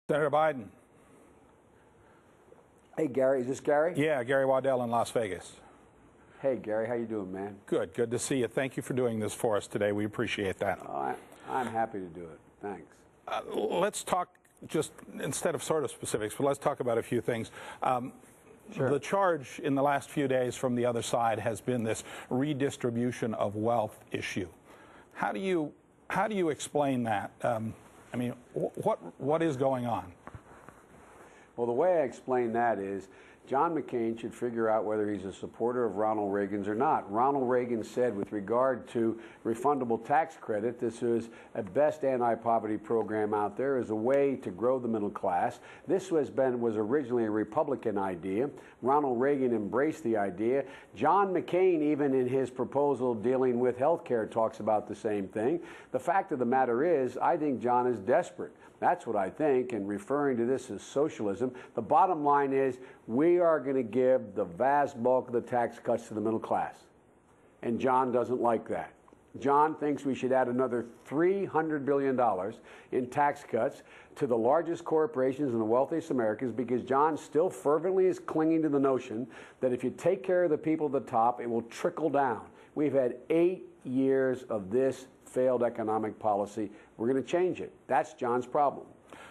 Senator Biden. Hey, Gary. Is this Gary? Yeah, Gary Waddell in Las Vegas. Hey, Gary. How you doing, man? Good. Good to see you. Thank you for doing this for us today. We appreciate that. I'm happy to do it. Thanks. Let's talk just, instead of sort of specifics, but let's talk about a few things. Sure. The charge in the last few days from the other side has been this redistribution of wealth issue. How do you explain that? I mean, what is going on? Well, the way I explain that is John McCain should figure out whether he's a supporter of Ronald Reagan's or not. Ronald Reagan said with regard to refundable tax credit, this is a best anti-poverty program out there as a way to grow the middle class. This was originally a Republican idea. Ronald Reagan embraced the idea. John McCain, even in his proposal dealing with health care, talks about the same thing. The fact of the matter is, I think John is desperate. That's what I think, and referring to this as socialism. The bottom line is we are going to give the vast bulk of the tax cuts to the middle class. And John doesn't like that. John thinks we should add another $300 billion in tax cuts to the largest corporations and the wealthiest Americans because John still fervently is clinging to the notion that if you take care of the people at the top, it will trickle down. We've had 8 years of this failed economic policy. We're going to change it. That's John's problem.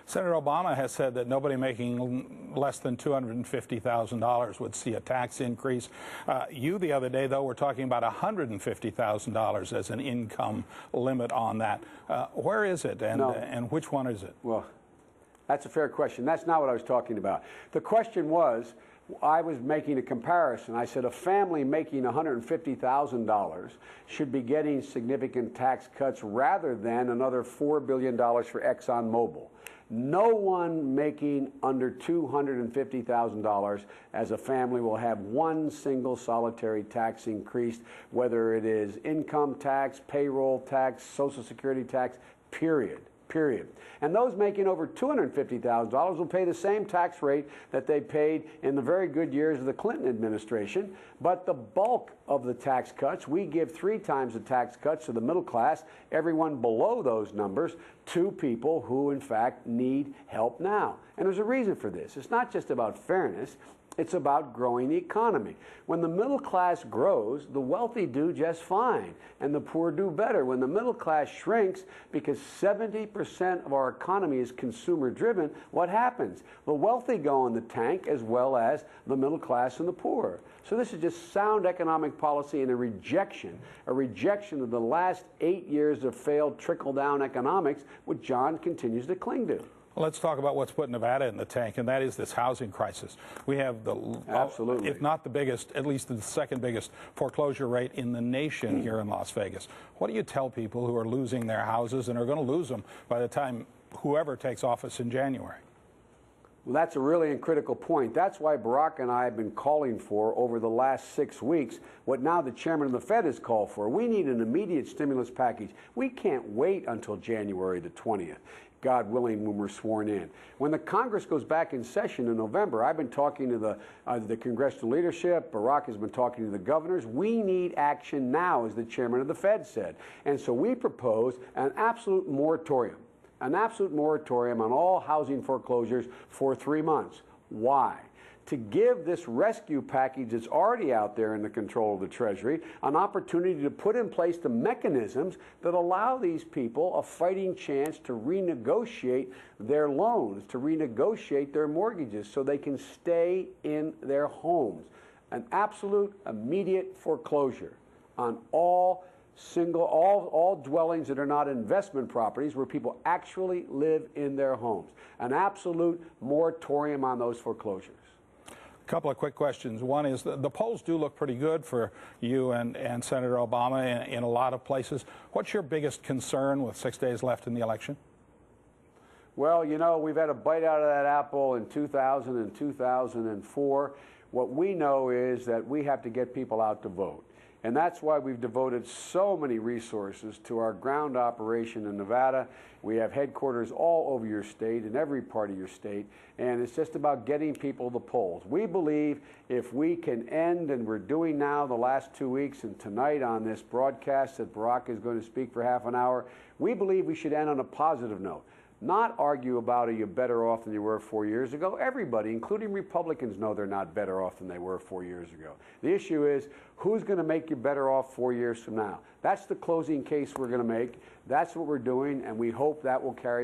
Senator Obama has said that nobody making less than $250,000 would see a tax increase. You, the other day, though, were talking about $150,000 as an income limit on that. Where is it, and which one is it? Well, that's a fair question. That's not what I was talking about. The question was, I was making a comparison. I said a family making $150,000 should be getting significant tax cuts rather than another $4 billion for ExxonMobil. No one making under $250,000 as a family will have one single solitary tax increase, whether it is income tax, payroll tax, Social Security tax, period. And those making over $250,000 will pay the same tax rate that they paid in the very good years of the Clinton administration. But the bulk of the tax cuts, we give 3 times the tax cuts to the middle class, everyone below those numbers, to people who, in fact, need help now. And there's a reason for this. It's not just about fairness. It's about growing the economy. When the middle class grows, the wealthy do just fine, and the poor do better. When the middle class shrinks, because 70% of our economy is consumer-driven, what happens? The wealthy go in the tank as well as the middle class and the poor. So this is just sound economic policy and a rejection of the last 8 years of failed trickle-down economics, which John continues to cling to. Let's talk about what's put Nevada in the tank, and that is this housing crisis. We have Absolutely. if not the biggest, at least the second biggest foreclosure rate in the nation here in Las Vegas. What do you tell people who are losing their houses and are going to lose them by the time whoever takes office in January? Well, that's a really critical point. That's why Barack and I have been calling for over the last 6 weeks what now the chairman of the Fed has called for. We need an immediate stimulus package. We can't wait until January the 20th. God willing, when we're sworn in. When the Congress goes back in session in November, I've been talking to the congressional leadership. Barack has been talking to the governors. We need action now, as the chairman of the Fed said. And so we propose an absolute moratorium on all housing foreclosures for 3 months. Why? To give this rescue package that's already out there in the control of the Treasury an opportunity to put in place the mechanisms that allow these people a fighting chance to renegotiate their loans, to renegotiate their mortgages so they can stay in their homes. An absolute immediate foreclosure on all dwellings that are not investment properties where people actually live in their homes. An absolute moratorium on those foreclosures. A couple of quick questions. One is the polls do look pretty good for you and Senator Obama in a lot of places. What's your biggest concern with 6 days left in the election? Well, you know, we've had a bite out of that apple in 2000 and 2004. What we know is that we have to get people out to vote. And that's why we've devoted so many resources to our ground operation in Nevada. We have headquarters all over your state, in every part of your state, and it's just about getting people to the polls. We believe if we can end, and we're doing now the last 2 weeks and tonight on this broadcast that Barack is going to speak for half an hour, we believe we should end on a positive note. not argue about are you better off than you were 4 years ago. Everybody, including Republicans, know they're not better off than they were 4 years ago. The issue is who's going to make you better off 4 years from now. That's the closing case we're going to make. That's what we're doing, and we hope that will carry